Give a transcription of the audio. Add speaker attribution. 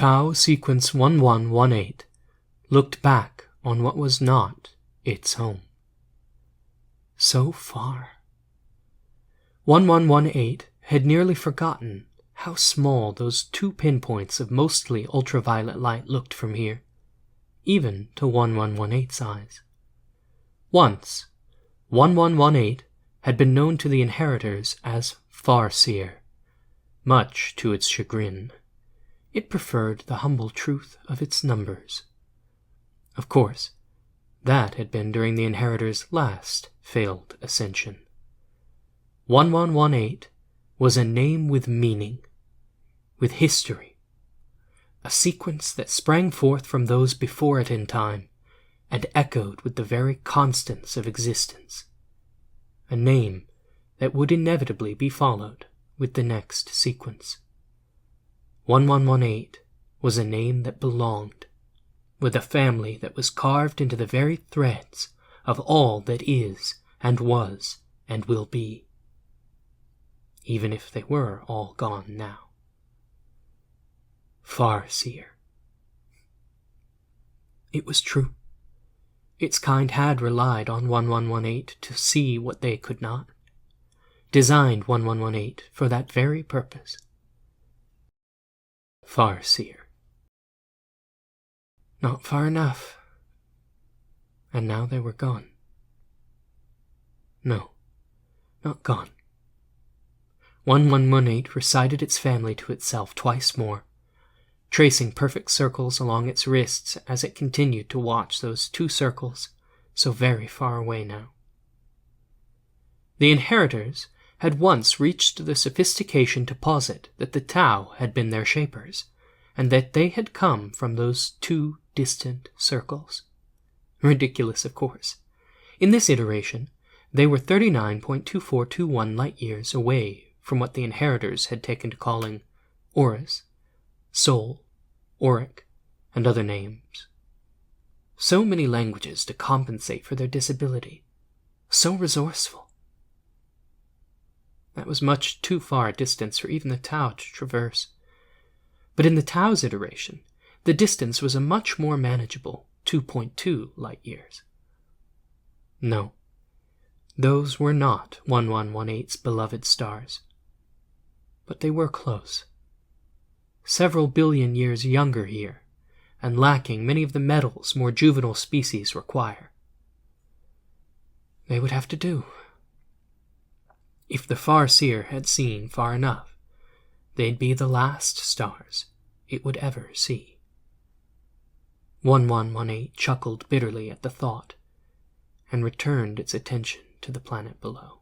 Speaker 1: Tau Sequence 1118 looked back on what was not its home. So far. 1118 had nearly forgotten how small those 2 pinpoints of mostly ultraviolet light looked from here, even to 1118's eyes. Once, 1118 had been known to the inheritors as Seer, much to its chagrin. It preferred the humble truth of its numbers. Of course, that had been during the inheritors' last failed ascension. 1118 was a name with meaning, with history, a sequence that sprang forth from those before it in time and echoed with the very constants of existence, a name that would inevitably be followed with the next sequence. 1118 was a name that belonged, with a family that was carved into the very threads of all that is and was and will be, even if they were all gone now. Seer. It was true. Its kind had relied on 1118 to see what they could not, designed 1118 for that very purpose. Seer. Not far enough. And now they were gone. No, not gone. 1118 recited its family to itself twice more, tracing perfect circles along its wrists as it continued to watch those 2 circles so very far away now. The inheritors had once reached the sophistication to posit that the Tau had been their shapers, and that they had come from those 2 distant circles. Ridiculous, of course. In this iteration, they were 39.2421 light-years away from what the inheritors had taken to calling Orus, Sol, Auric, and other names. So many languages to compensate for their disability. So resourceful. That was much too far a distance for even the Tau to traverse. But in the Tau's iteration, the distance was a much more manageable 2.2 light-years. No, those were not 1118's beloved stars. But they were close. Several billion years younger here, and lacking many of the metals more juvenile species require. They would have to do. If the Seer had seen far enough, they'd be the last stars it would ever see. 1118 chuckled bitterly at the thought, and returned its attention to the planet below.